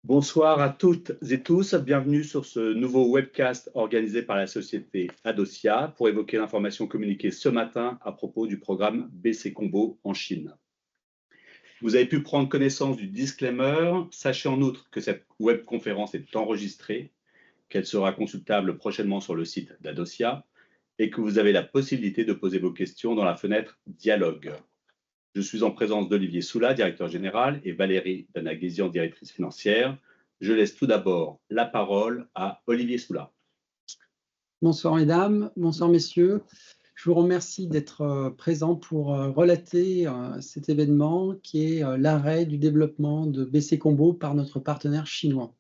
Bonsoir à toutes et tous, bienvenue sur ce nouveau webcast organisé par la société Adocia pour évoquer l'information communiquée ce matin à propos du programme BC Combo en Chine. Vous avez pu prendre connaissance du disclaimer. Sachez en outre que cette webconférence est enregistrée, qu'elle sera consultable prochainement sur le site d'Adocia et que vous avez la possibilité de poser vos questions dans la fenêtre Dialogue. Je suis en présence d'Olivier Soula, directeur général, et Valérie Danaghézian, directrice financière. Je laisse tout d'abord la parole à Olivier Soula. Bonsoir mesdames, bonsoir messieurs. Je vous remercie d'être présents pour relater cet événement qui est l'arrêt du développement de BC Combo par notre partenaire chinois.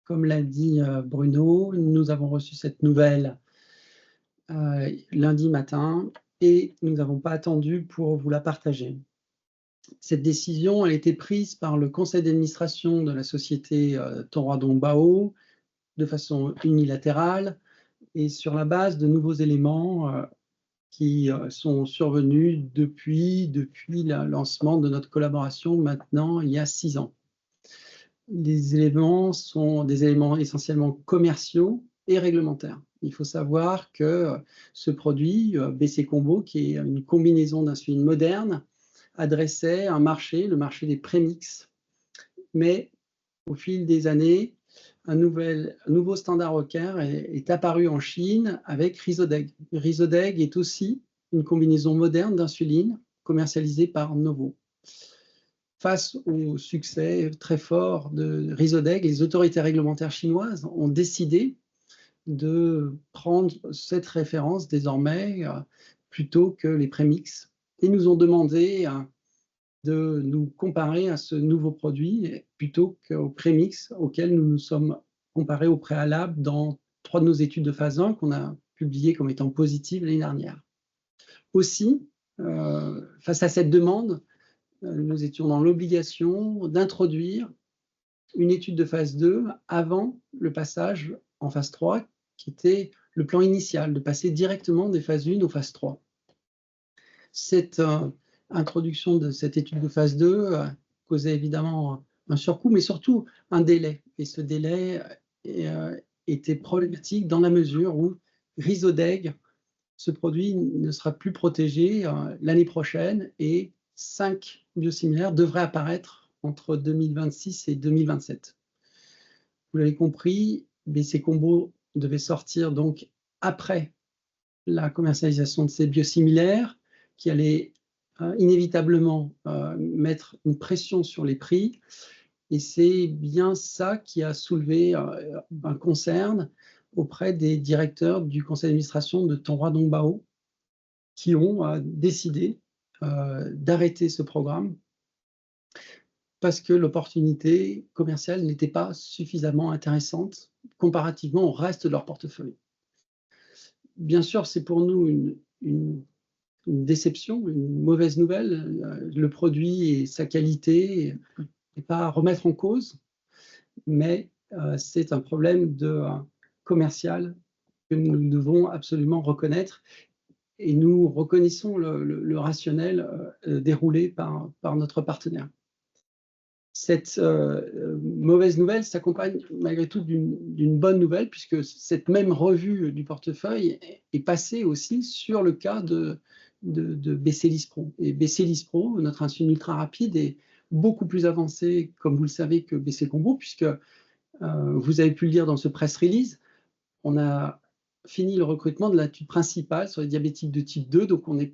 Comme l'a dit Bruno, nous avons reçu cette nouvelle lundi matin et nous n'avons pas attendu pour vous la partager. Cette décision a été prise par le conseil d'administration de la société Tonghua Dongbao de façon unilatérale et sur la base de nouveaux éléments qui sont survenus depuis le lancement de notre collaboration maintenant il y a 6 ans. Les éléments sont des éléments essentiellement commerciaux et réglementaires. Il faut savoir que ce produit, BC Combo, qui est une combinaison d'insuline moderne, adressait un marché, le marché des prémix. Mais au fil des années, un nouveau standard of care est apparu en Chine avec Rhysodeg. Rhysodeg est aussi une combinaison moderne d'insuline commercialisée par Novo. Face au succès très fort de Rhysodeg, les autorités réglementaires chinoises ont décidé de prendre cette référence désormais plutôt que les prémix et nous ont demandé de nous comparer à ce nouveau produit plutôt qu'aux prémix auxquels nous nous sommes comparés au préalable dans 3 de nos études de phase 1 qu'on a publiées comme étant positives l'année dernière. Aussi, face à cette demande, nous étions dans l'obligation d'introduire une étude de phase 2 avant le passage en phase 3, qui était le plan initial, de passer directement des phases 1 aux phases 3. Cette introduction de cette étude de phase 2 causait évidemment un surcoût, mais surtout un délai. Et ce délai était problématique dans la mesure où Rhysodeg, ce produit ne sera plus protégé l'année prochaine et 5 biosimilaires devraient apparaître entre 2026 et 2027. Vous l'avez compris, BC Combo devait sortir donc après la commercialisation de ces biosimilaires qui allaient inévitablement mettre une pression sur les prix. Et c'est bien ça qui a soulevé un concern auprès des directeurs du conseil d'administration de Tonghua Dongbao qui ont décidé d'arrêter ce programme parce que l'opportunité commerciale n'était pas suffisamment intéressante comparativement au reste de leur portefeuille. Bien sûr, c'est pour nous une déception, une mauvaise nouvelle. Le produit et sa qualité n'est pas à remettre en cause, mais c'est un problème commercial que nous devons absolument reconnaître et nous reconnaissons le rationnel déroulé par notre partenaire. Cette mauvaise nouvelle s'accompagne malgré tout d'une bonne nouvelle puisque cette même revue du portefeuille est passée aussi sur le cas de BC Lispro. Et BC Lispro, notre insuline ultra rapide, est beaucoup plus avancée, comme vous le savez, que BC Combo, puisque vous avez pu le lire dans ce press release, on a fini le recrutement de l'étude principale sur les diabétiques de type 2, donc on est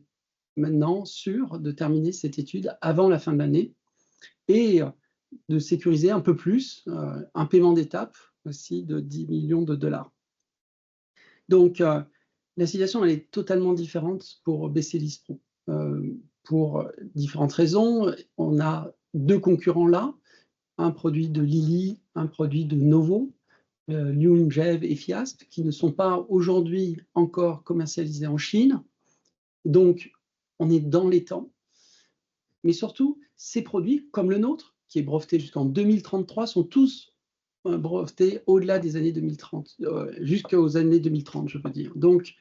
maintenant sûr de terminer cette étude avant la fin de l'année et de sécuriser un peu plus un paiement d'étape aussi de 10 millions de dollars. Donc, la situation elle est totalement différente pour BC Lispro. Pour différentes raisons, on a 2 concurrents là, un produit de Lilly, un produit de Novo, Lyumjev et Fiasp, qui ne sont pas aujourd'hui encore commercialisés en Chine. Donc, on est dans les temps. Mais surtout, ces produits, comme le nôtre, qui est breveté jusqu'en 2033, sont tous brevetés au-delà des années 2030, jusqu'aux années 2030, je veux dire. Donc,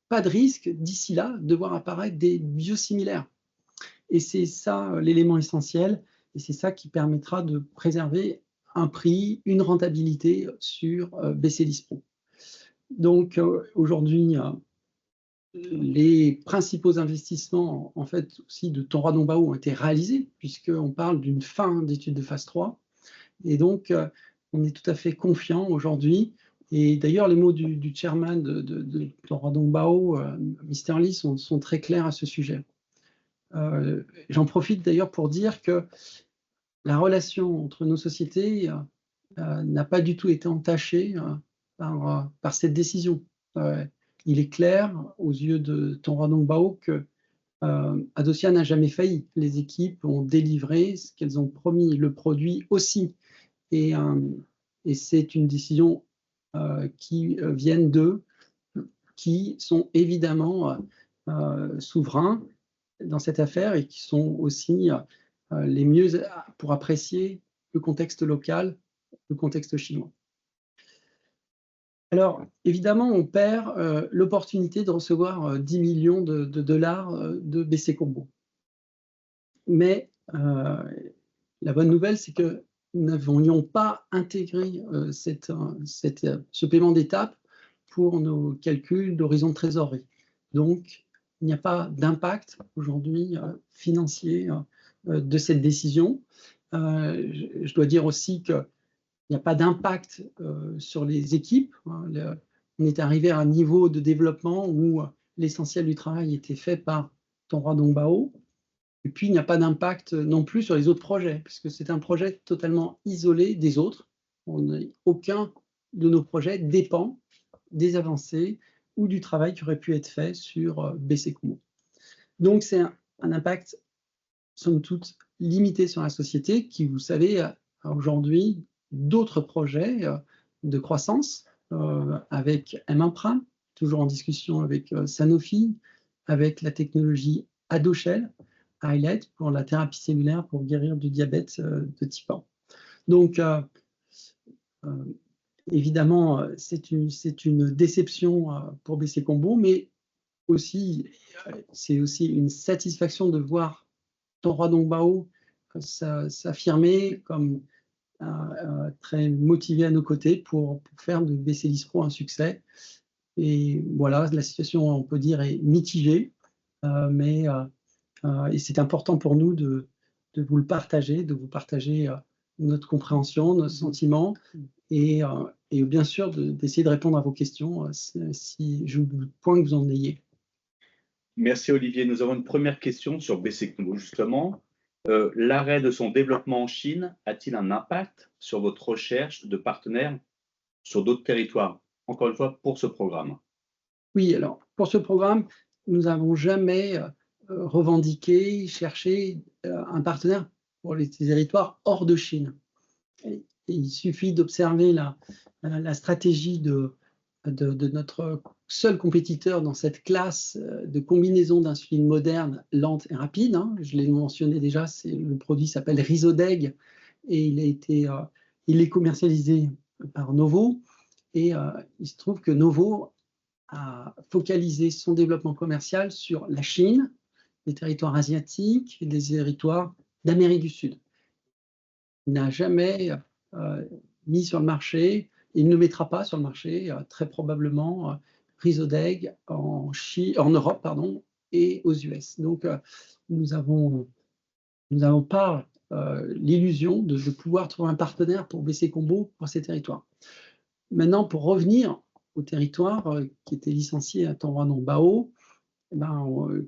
pas de risque d'ici là de voir apparaître des biosimilaires. Et c'est ça l'élément essentiel, Et c'est ça qui permettra de préserver un prix, une rentabilité sur BC-Lispro. Donc aujourd'hui, les principaux investissements en fait aussi de Tonroi-Dombasle ont été réalisés, puisqu'on parle d'une fin d'études de phase 3. Et donc, on est tout à fait confiant aujourd'hui. Et d'ailleurs, les mots du chairman de Tonroi-Dombasle, Mr. Lee, sont très clairs à ce sujet. J'en profite d'ailleurs pour dire que la relation entre nos sociétés n'a pas du tout été entachée par cette décision. Il est clair aux yeux de Tonroi-Dombasle que Adocia n'a jamais failli. Les équipes ont délivré ce qu'elles ont promis, le produit aussi. Et c'est une décision qui vient d'eux, qui sont évidemment souverains dans cette affaire et qui sont aussi les mieux pour apprécier le contexte local, le contexte chinois. Alors, évidemment, on perd l'opportunité de recevoir 10 millions de dollars de BC Combo. Mais la bonne nouvelle, c'est que nous n'avions pas intégré ce paiement d'étape pour nos calculs d'horizon de trésorerie. Donc, il n'y a pas d'impact aujourd'hui financier de cette décision. Je dois dire aussi qu'il n'y a pas d'impact sur les équipes. On est arrivé à un niveau de développement où l'essentiel du travail était fait par Tonroi-Dombasle. Et puis, il n'y a pas d'impact non plus sur les autres projets, puisque c'est un projet totalement isolé des autres. Aucun de nos projets dépend des avancées ou du travail qui aurait pu être fait sur BC Combo. Donc, c'est un impact, somme toute, limité sur la société qui, vous savez, a aujourd'hui d'autres projets de croissance avec M1 toujours en discussion avec Sanofi, avec la technologie Adoshell, Highlight pour la thérapie cellulaire pour guérir du diabète de type 1. Donc, évidemment, c'est une déception pour BC Combo, mais aussi, c'est aussi une satisfaction de voir Tonroi-Dombasle s'affirmer comme très motivé à nos côtés pour faire de BC-Lispro un succès. Et voilà, la situation, on peut dire, est mitigée, mais et c'est important pour nous de vous le partager, de vous partager notre compréhension, nos sentiments, et bien sûr d'essayer de répondre à vos questions si je vous point que vous en ayez. Merci Olivier. Nous avons une première question sur BC Combo justement. L'arrêt de son développement en Chine a-t-il un impact sur votre recherche de partenaires sur d'autres territoires, encore une fois, pour ce programme? Oui, alors, pour ce programme, nous n'avons jamais revendiqué, cherché un partenaire pour les territoires hors de Chine. Et il suffit d'observer la stratégie de notre seul compétiteur dans cette classe de combinaison d'insuline moderne, lente et rapide. Je l'ai mentionné déjà, le produit s'appelle Rhysodeg et il est commercialisé par Novo. Et il se trouve que Novo a focalisé son développement commercial sur la Chine, les territoires asiatiques et les territoires d'Amérique du Sud. Il n'a jamais mis sur le marché, il ne mettra pas sur le marché très probablement Rhysodeg en Europe et aux US. Donc nous n'avons pas l'illusion de pouvoir trouver un partenaire pour BC Combo pour ces territoires. Maintenant, pour revenir au territoire qui était licencié à Tonroi-Dombasle,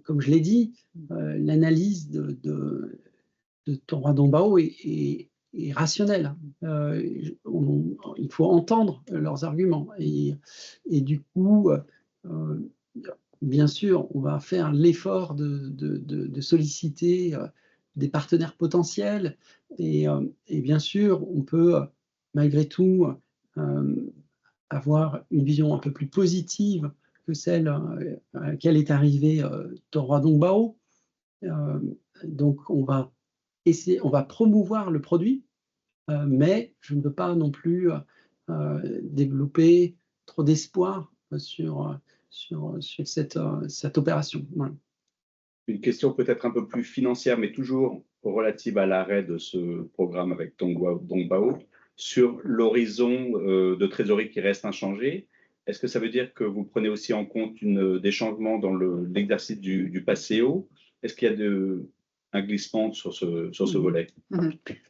comme je l'ai dit, l'analyse de Tonroi-Dombasle est rationnelle. Il faut entendre leurs arguments. Et du coup, bien sûr, on va faire l'effort de solliciter des partenaires potentiels. Et bien sûr, on peut malgré tout avoir une vision un peu plus positive que celle à laquelle est arrivé Tonroi-Dombasle. Donc, on va promouvoir le produit, mais je ne veux pas non plus développer trop d'espoir sur cette opération. Voilà. Une question peut-être un peu plus financière, mais toujours relative à l'arrêt de ce programme avec Dongbao sur l'horizon de trésorerie qui reste inchangé. Est-ce que ça veut dire que vous prenez aussi en compte des changements dans l'exercice du PACEO? Est-ce qu'il y a un glissement sur ce volet?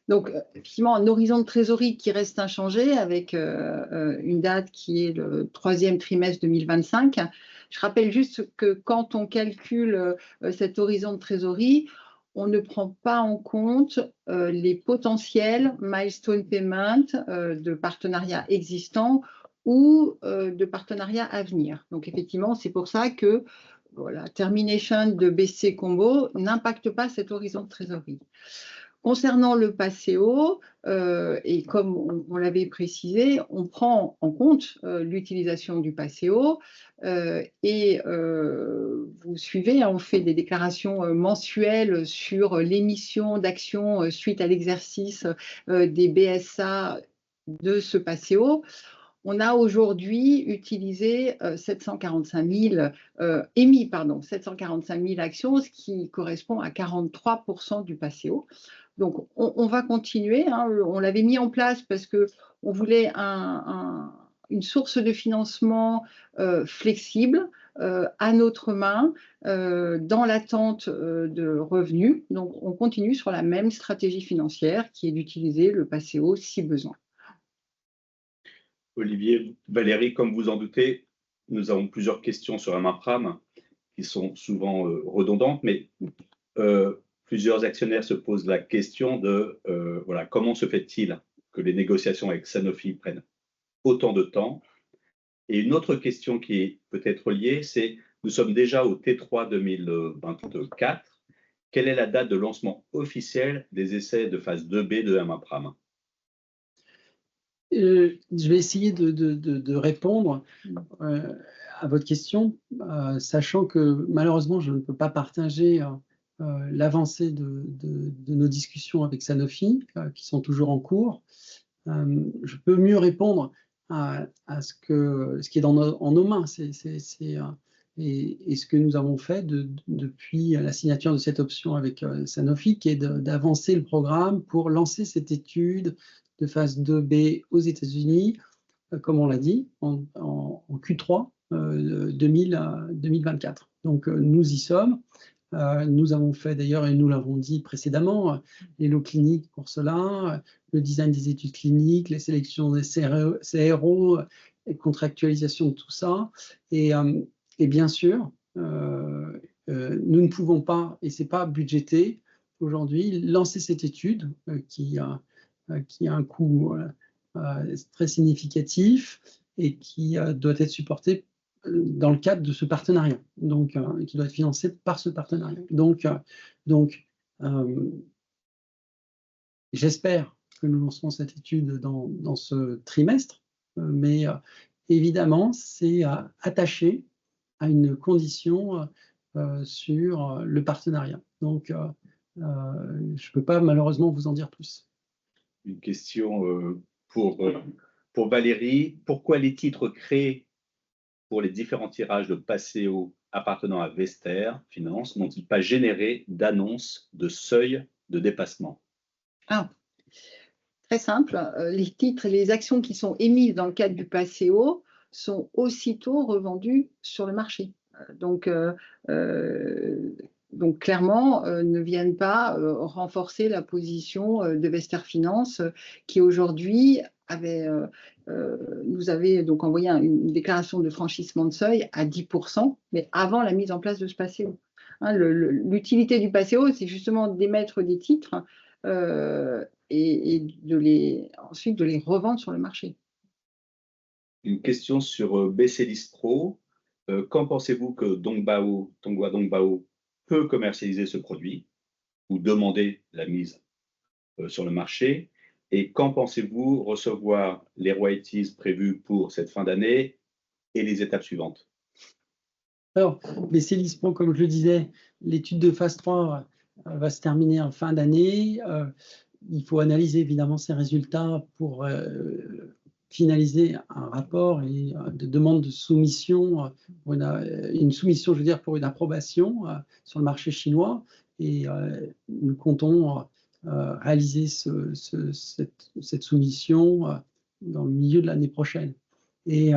Donc, effectivement, un horizon de trésorerie qui reste inchangé avec une date qui est le 3e trimestre 2025. Je rappelle juste que quand on calcule cet horizon de trésorerie, on ne prend pas en compte les potentiels milestone payments de partenariats existants ou de partenariats à venir. Donc, effectivement, c'est pour ça que la termination de BC Combo n'impacte pas cet horizon de trésorerie. Concernant le PACEO, et comme on l'avait précisé, on prend en compte l'utilisation du PACEO et vous suivez, on fait des déclarations mensuelles sur l'émission d'actions suite à l'exercice des BSA de ce PACEO. On a aujourd'hui utilisé 745 000 actions, ce qui correspond à 43% du PACEO. Donc, on va continuer. On l'avait mis en place parce qu'on voulait une source de financement flexible à notre main dans l'attente de revenus. Donc, on continue sur la même stratégie financière qui est d'utiliser le PACEO si besoin. Olivier, Valérie, comme vous en doutez, nous avons plusieurs questions sur MAPRAM qui sont souvent redondantes, mais plusieurs actionnaires se posent la question de comment se fait-il que les négociations avec Sanofi prennent autant de temps? Et une autre question qui est peut-être liée, c'est nous sommes déjà au T3 2024. Quelle est la date de lancement officiel des essais de phase 2B de MAPRAM? Je vais essayer de répondre à votre question, sachant que malheureusement, je ne peux pas partager l'avancée de nos discussions avec Sanofi, qui sont toujours en cours. Je peux mieux répondre à ce qui est en nos mains, et ce que nous avons fait depuis la signature de cette option avec Sanofi, qui est d'avancer le programme pour lancer cette étude de phase 2B aux États-Unis, comme on l'a dit, en Q3 2024. Donc, nous y sommes. Nous avons fait d'ailleurs, et nous l'avons dit précédemment, les lots cliniques pour cela, le design des études cliniques, les sélections des CRO, et contractualisation de tout ça. Et bien sûr, nous ne pouvons pas, et ce n'est pas budgété aujourd'hui, lancer cette étude qui a un coût très significatif et qui doit être supporté dans le cadre de ce partenariat, donc qui doit être financé par ce partenariat. Donc j'espère que nous lancerons cette étude dans ce trimestre, mais évidemment, c'est attaché à une condition sur le partenariat. Donc, je ne peux pas malheureusement vous en dire plus. Une question pour Valérie. Pourquoi les titres créés pour les différents tirages de PACEO appartenant à Vester Finance n'ont-ils pas généré d'annonce de seuil de dépassement? Très simple. Les titres et les actions qui sont émises dans le cadre du PACEO sont aussitôt revendues sur le marché. Donc clairement, ne viennent pas renforcer la position de Vester Finance qui aujourd'hui nous avait donc envoyé une déclaration de franchissement de seuil à 10%, mais avant la mise en place de ce PACEO. L'utilité du PACEO, c'est justement d'émettre des titres et ensuite de les revendre sur le marché. Une question sur BC Pro. Quand pensez-vous que Tonghua Dongbao peut commercialiser ce produit ou demander la mise sur le marché? Et quand pensez-vous recevoir les royalties prévues pour cette fin d'année et les étapes suivantes? Alors, BC Pro, comme je le disais, l'étude de phase 3 va se terminer en fin d'année. Il faut analyser évidemment ces résultats pour finaliser un rapport et de demande de soumission, une soumission, je veux dire, pour une approbation sur le marché chinois. et nous comptons réaliser cette soumission dans le milieu de l'année prochaine. Et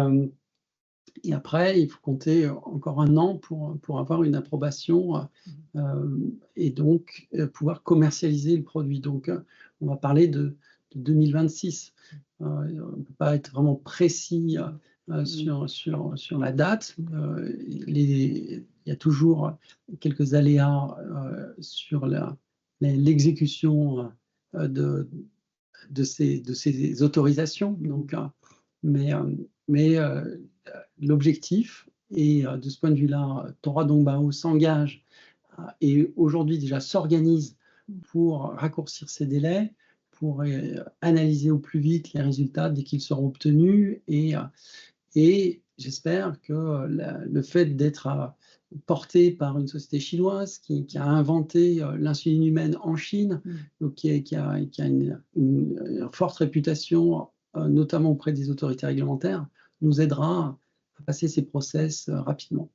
après, il faut compter encore 1 an pour avoir une approbation et donc pouvoir commercialiser le produit. Donc, on va parler de 2026. On ne peut pas être vraiment précis sur la date. Il y a toujours quelques aléas sur l'exécution de ces autorisations. Donc, mais l'objectif, et de ce point de vue-là, Tonghua Dongbao s'engage et aujourd'hui déjà s'organise pour raccourcir ces délais, pour analyser au plus vite les résultats dès qu'ils seront obtenus. Et j'espère que le fait d'être porté par une société chinoise qui a inventé l'insuline humaine en Chine, donc qui a une forte réputation, notamment auprès des autorités réglementaires, nous aidera à passer ces process rapidement.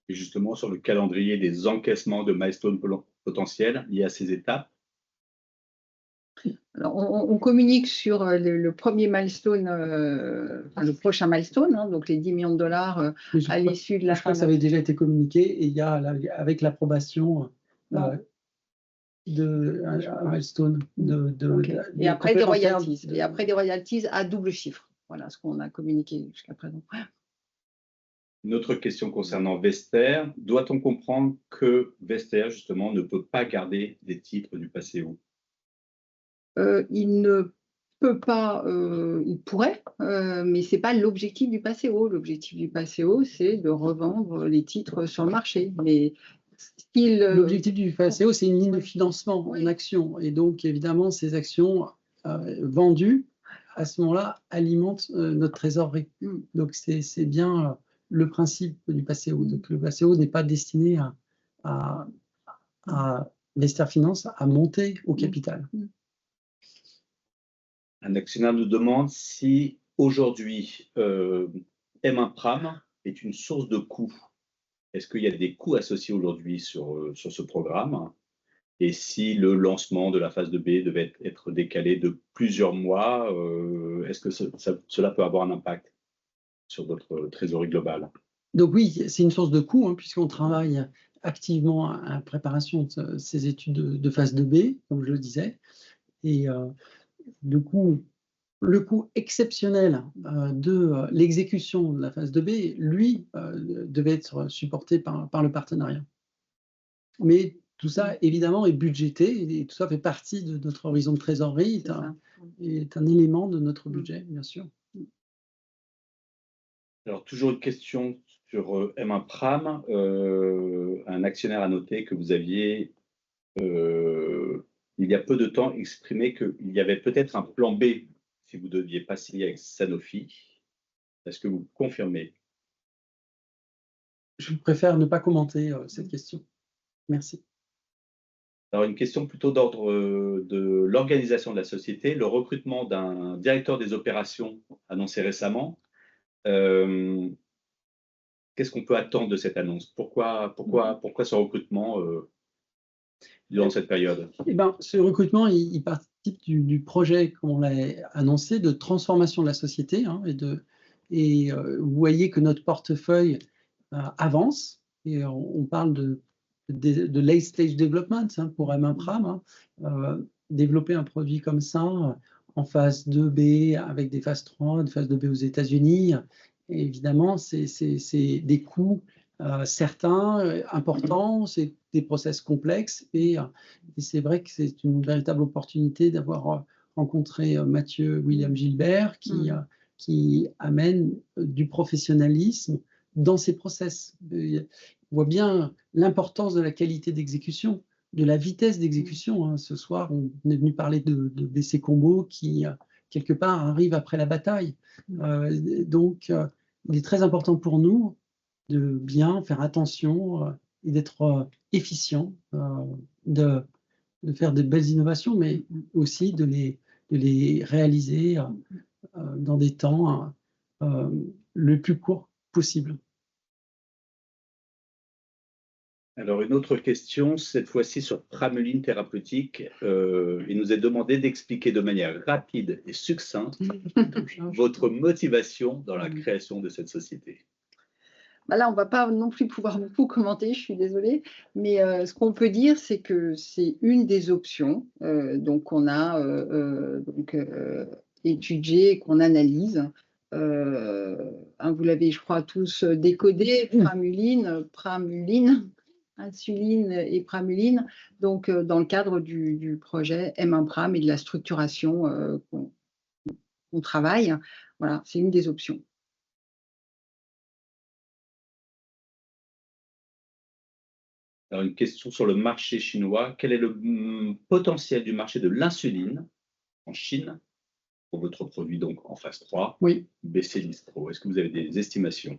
Et justement, sur le calendrier des encaissements de milestones potentiels liés à ces étapes. Alors, on communique sur le premier milestone, le prochain milestone, hein, donc les 10 millions de dollars à l'issue de la fin. Je crois que ça avait déjà été communiqué et il y a avec l'approbation un milestone et après des royalties. Et après des royalties à double chiffre. Voilà ce qu'on a communiqué jusqu'à présent. Une autre question concernant Vester. Doit-on comprendre que Vester, justement, ne peut pas garder des titres du PACEO? Il ne peut pas, il pourrait, mais ce n'est pas l'objectif du PACEO. L'objectif du PACEO, c'est de revendre les titres sur le marché. Mais l'objectif du PACEO, c'est une ligne de financement en actions. Et donc, évidemment, ces actions vendues, à ce moment-là, alimentent notre trésorerie. Donc, c'est bien le principe du PACEO. Donc, le PACEO n'est pas destiné à Vester Finance à monter au capital. Un actionnaire nous demande si aujourd'hui M1 Pram est une source de coûts. Est-ce qu'il y a des coûts associés aujourd'hui sur ce programme? Et si le lancement de la phase 2B devait être décalé de plusieurs mois, est-ce que cela peut avoir un impact sur votre trésorerie globale? Donc oui, c'est une source de coûts, hein, puisqu'on travaille activement à la préparation de ces études de phase 2B, comme je le disais. Et du coup, le coût exceptionnel de l'exécution de la phase 2B, lui, devait être supporté par le partenariat. Mais tout ça, évidemment, est budgété et tout ça fait partie de notre horizon de trésorerie, est un élément de notre budget, bien sûr. Alors, toujours une question sur M1 Pram. Un actionnaire a noté que vous aviez, il y a peu de temps, exprimé qu'il y avait peut-être un plan B si vous ne deviez pas signer avec Sanofi. Est-ce que vous confirmez? Je préfère ne pas commenter cette question. Merci. Alors, une question plutôt d'ordre de l'organisation de la société. Le recrutement d'un directeur des opérations annoncé récemment. Qu'est-ce qu'on peut attendre de cette annonce? Pourquoi ce recrutement durant cette période? Eh ben, ce recrutement, il participe du projet, comme on l'a annoncé, de transformation de la société. Hein, et vous voyez que notre portefeuille avance. Et on parle de late stage development pour M1 Pram. Développer un produit comme ça en phase 2B avec des phases 3, des phases 2B aux États-Unis. Et évidemment, c'est des coûts certains, importants, c'est des process complexes et c'est vrai que c'est une véritable opportunité d'avoir rencontré Mathieu William Gilbert qui amène du professionnalisme dans ces process. On voit bien l'importance de la qualité d'exécution, de la vitesse d'exécution. Hein. Ce soir, on est venu parler de BC Combo qui, quelque part, arrive après la bataille. Donc, il est très important pour nous de bien faire attention et d'être efficient, de faire de belles innovations, mais aussi de les réaliser dans des temps le plus court possible. Alors, une autre question, cette fois-ci sur Prameline thérapeutique. Il nous est demandé d'expliquer de manière rapide et succincte votre motivation dans la création de cette société. Bah là, on ne va pas non plus pouvoir beaucoup commenter, je suis désolée, mais ce qu'on peut dire, c'est que c'est une des options qu'on a étudiée, qu'on analyse. Vous l'avez, je crois, tous décodé, pramuline, insuline et pramuline, donc dans le cadre du projet M1Pram et de la structuration qu'on travaille. Voilà, c'est une des options. Alors, une question sur le marché chinois. Quel est le potentiel du marché de l'insuline en Chine pour votre produit donc en phase 3, oui. BC-Lispro? Est-ce que vous avez des estimations?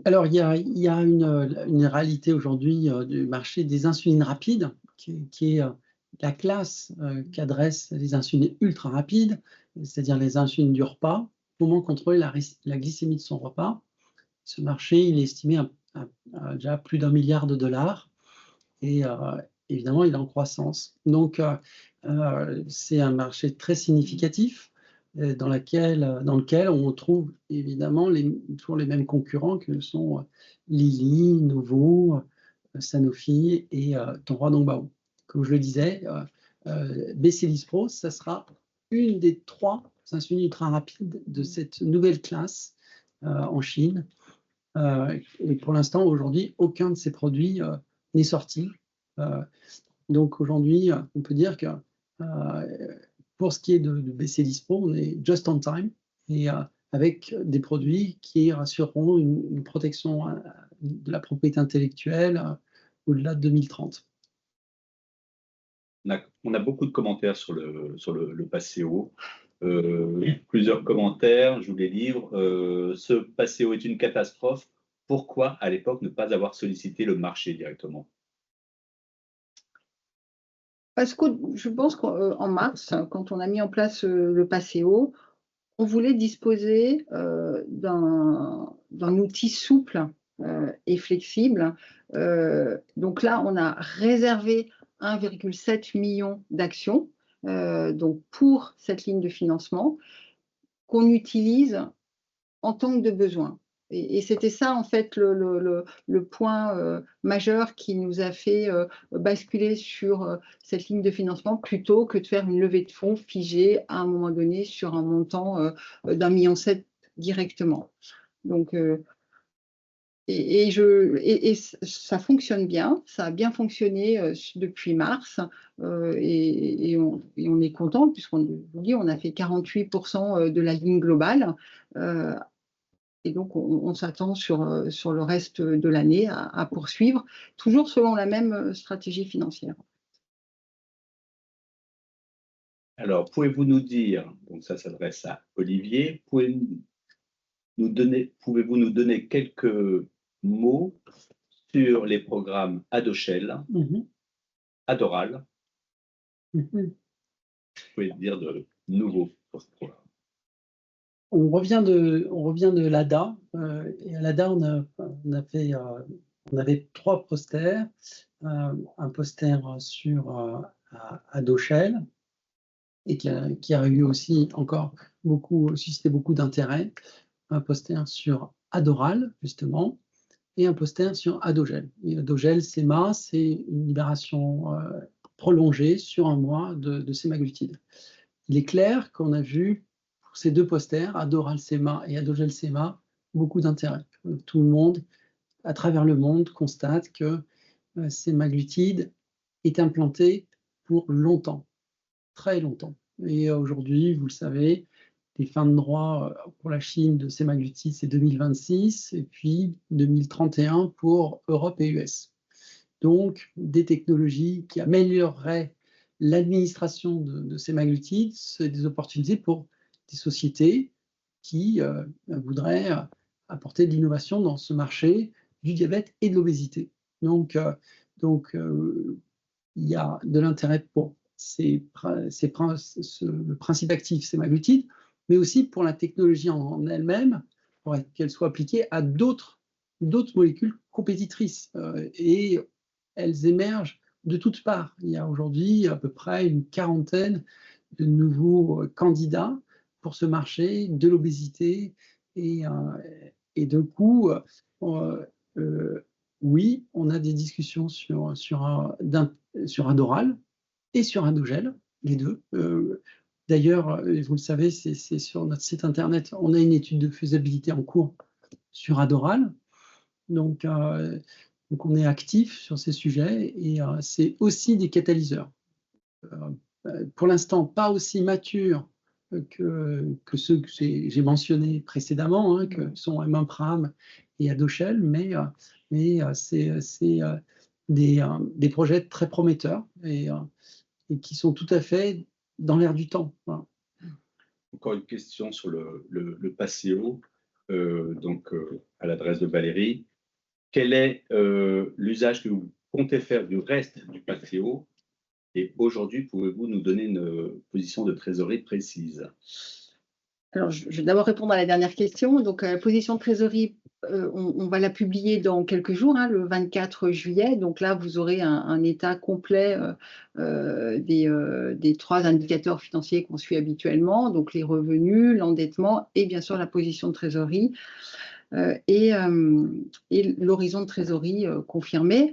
Alors, il y a une réalité aujourd'hui du marché des insulines rapides, qui est la classe qu'adressent les insulines ultra rapides, c'est-à-dire les insulines du repas, comment contrôler la glycémie de son repas. Ce marché, il est estimé à déjà plus d'1 milliard de dollars et évidemment, il est en croissance. Donc, c'est un marché très significatif dans lequel on trouve évidemment toujours les mêmes concurrents que sont Lilly, Novo, Sanofi et Tonghua Dongbao. Comme je le disais, BC-Lispro, ça sera une des 3 insulines ultra rapides de cette nouvelle classe en Chine. Et pour l'instant, aujourd'hui, aucun de ces produits n'est sorti. Donc aujourd'hui, on peut dire que pour ce qui est de BC-Lispro, on est just on time et avec des produits qui rassureront une protection de la propriété intellectuelle au-delà de 2030. On a beaucoup de commentaires sur le Passéo. Plusieurs commentaires, je vous les livre. Ce Passéo est une catastrophe. Pourquoi, à l'époque, ne pas avoir sollicité le marché directement? Parce que je pense qu'en mars, quand on a mis en place le Passéo, on voulait disposer d'un outil souple et flexible. Donc là, on a réservé 1,7 million d'actions donc pour cette ligne de financement qu'on utilise en tant que de besoin. Et c'était ça, en fait, le point majeur qui nous a fait basculer sur cette ligne de financement plutôt que de faire une levée de fonds figée à un moment donné sur un montant d'1,7 million directement. Donc, et ça fonctionne bien, ça a bien fonctionné depuis mars et on est content puisqu'on vous dit, on a fait 48% de la ligne globale. Et donc, on s'attend sur le reste de l'année à poursuivre, toujours selon la même stratégie financière. Alors, pouvez-vous nous dire, donc ça s'adresse à Olivier, pouvez-vous nous donner quelques mots sur les programmes Adoshel, Adoral? Vous pouvez dire de nouveau pour ce programme. On revient de l'ADA. Et à l'ADA, on avait 3 posters. Un poster sur Adoshel, et qui a eu aussi suscité beaucoup d'intérêt. Un poster sur Adoral, justement, et un poster sur Adogel. Et Adogel, SEMA, c'est une libération prolongée sur 1 mois de sémaglutide. Il est clair qu'on a vu pour ces 2 posters, Adoral SEMA et Adogel SEMA, beaucoup d'intérêt. Tout le monde, à travers le monde, constate que sémaglutide est implanté pour longtemps, très longtemps. Et aujourd'hui, vous le savez, les fins de droit pour la Chine de sémaglutide, c'est 2026, et puis 2031 pour Europe et US. Donc, des technologies qui amélioreraient l'administration de sémaglutide, c'est des opportunités pour des sociétés qui voudraient apporter de l'innovation dans ce marché du diabète et de l'obésité. Donc, il y a de l'intérêt pour le principe actif sémaglutide, mais aussi pour la technologie en elle-même, pour qu'elle soit appliquée à d'autres molécules compétitrices et elles émergent de toutes parts. Il y a aujourd'hui à peu près une quarantaine de nouveaux candidats pour ce marché de l'obésité et de coup, oui, on a des discussions sur Adoral et sur Indogel, les deux. D'ailleurs, vous le savez, c'est sur notre site internet, on a une étude de faisabilité en cours sur Adoral. Donc on est actif sur ces sujets et c'est aussi des catalyseurs. Pour l'instant, pas aussi matures que ceux que j'ai mentionnés précédemment, hein, que sont M1pram et Adoshel, mais c'est des projets très prometteurs et qui sont tout à fait dans l'air du temps. Voilà. Encore une question sur le PASEO, à l'adresse de Valérie. Quel est l'usage que vous comptez faire du reste du PASEO? Et aujourd'hui, pouvez-vous nous donner une position de trésorerie précise? Alors, je vais d'abord répondre à la dernière question. Donc, la position de trésorerie, on va la publier dans quelques jours, hein, le 24 juillet. Donc là, vous aurez un état complet des 3 indicateurs financiers qu'on suit habituellement, donc les revenus, l'endettement et bien sûr la position de trésorerie et l'horizon de trésorerie confirmé.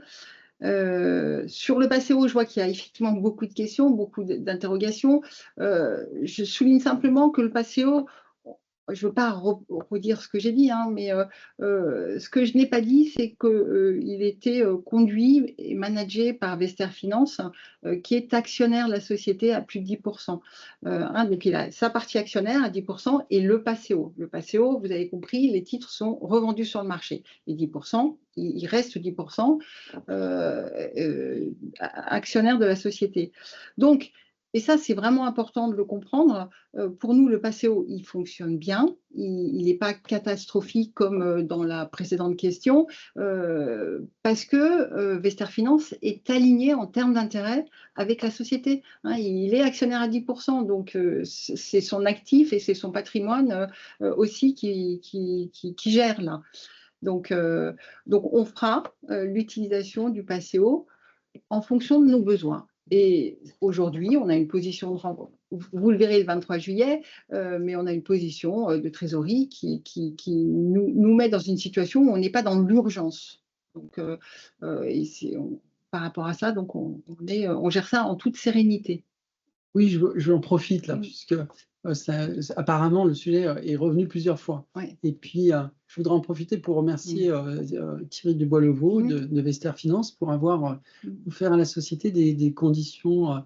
Sur le PASEO, je vois qu'il y a effectivement beaucoup de questions, beaucoup d'interrogations. Je souligne simplement que le PASEO, je ne veux pas redire ce que j'ai dit, hein, mais ce que je n'ai pas dit, c'est qu'il était conduit et managé par Vester Finance, qui est actionnaire de la société à plus de 10%. Donc il a sa partie actionnaire à 10% et le PASEO. Le PASEO, vous avez compris, les titres sont revendus sur le marché. Les 10%, il reste 10% actionnaire de la société. Donc, et ça, c'est vraiment important de le comprendre. Pour nous, le PASEO, il fonctionne bien. Il n'est pas catastrophique comme dans la précédente question, parce que Vester Finance est aligné en termes d'intérêt avec la société. Hein, il est actionnaire à 10%, donc c'est son actif et c'est son patrimoine aussi qui gère là. Donc on fera l'utilisation du PASEO en fonction de nos besoins. Et aujourd'hui, on a une position, vous le verrez le 23 juillet, mais on a une position de trésorerie qui nous met dans une situation où on n'est pas dans l'urgence. Donc, par rapport à ça, donc on gère ça en toute sérénité. Oui, je en profite là, puisque apparemment le sujet est revenu plusieurs fois. Ouais. Et puis, je voudrais en profiter pour remercier Thierry Dubois-Leveau de Vester Finance pour avoir offert à la société des conditions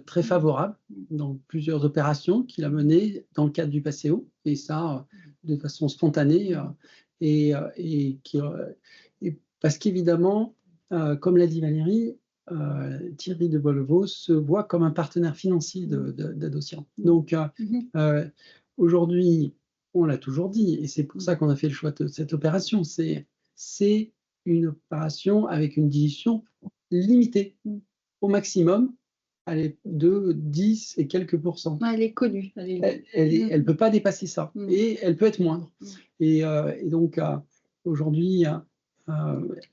très favorables dans plusieurs opérations qu'il a menées dans le cadre du PASEO, et ça de façon spontanée. Parce qu'évidemment, comme l'a dit Valérie, Thierry Dubois-Leveau se voit comme un partenaire financier d'Adossian. Donc aujourd'hui, on l'a toujours dit, et c'est pour ça qu'on a fait le choix de cette opération, c'est une opération avec une dilution limitée au maximum, de 10 et quelques pourcents. Elle est connue. Elle ne peut pas dépasser ça, et elle peut être moindre. Et donc aujourd'hui,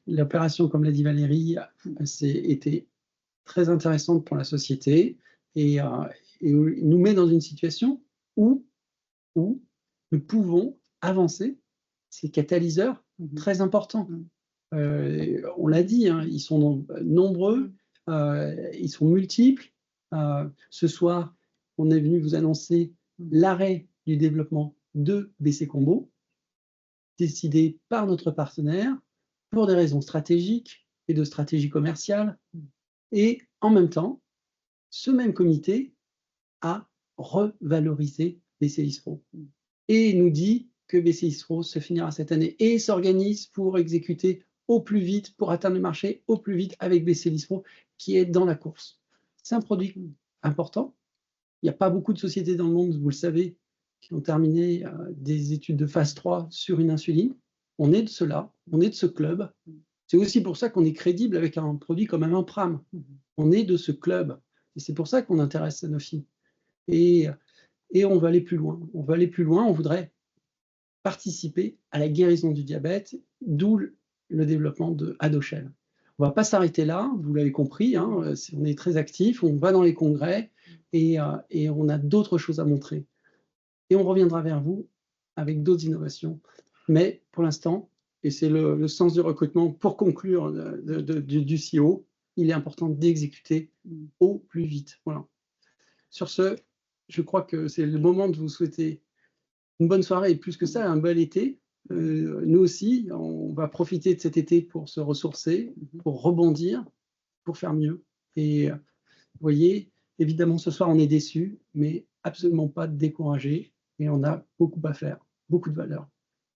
l'opération, comme l'a dit Valérie, était très intéressante pour la société et nous met dans une situation où nous pouvons avancer ces catalyseurs très importants. On l'a dit, hein, ils sont nombreux, ils sont multiples. Ce soir, on est venu vous annoncer l'arrêt du développement de BC Combo, décidé par notre partenaire pour des raisons stratégiques et de stratégie commerciale. Et en même temps, ce même comité a revalorisé BC Lispro et nous dit que BC Lispro se finira cette année et s'organise pour exécuter au plus vite, pour atteindre le marché au plus vite avec BC Lispro qui est dans la course. C'est un produit important. Il n'y a pas beaucoup de sociétés dans le monde, vous le savez, qui ont terminé des études de phase 3 sur une insuline. On est de cela, on est de ce club. C'est aussi pour ça qu'on est crédible avec un produit comme M1pram. On est de ce club. Et c'est pour ça qu'on intéresse Sanofi. Et on va aller plus loin. On va aller plus loin. On voudrait participer à la guérison du diabète, d'où le développement de AdoShell. On ne va pas s'arrêter là, vous l'avez compris, hein, on est très actif, on va dans les congrès et on a d'autres choses à montrer. Et on reviendra vers vous avec d'autres innovations. Mais pour l'instant, et c'est le sens du recrutement pour conclure du CEO, il est important d'exécuter au plus vite. Voilà. Sur ce, je crois que c'est le moment de vous souhaiter une bonne soirée et plus que ça, un bel été. Nous aussi, on va profiter de cet été pour se ressourcer, pour rebondir, pour faire mieux. Et vous voyez, évidemment, ce soir, on est déçus, mais absolument pas découragés. Et on a beaucoup à faire, beaucoup de valeur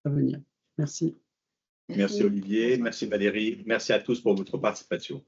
à venir. Merci. Merci Olivier, merci Valérie, merci à tous pour votre participation.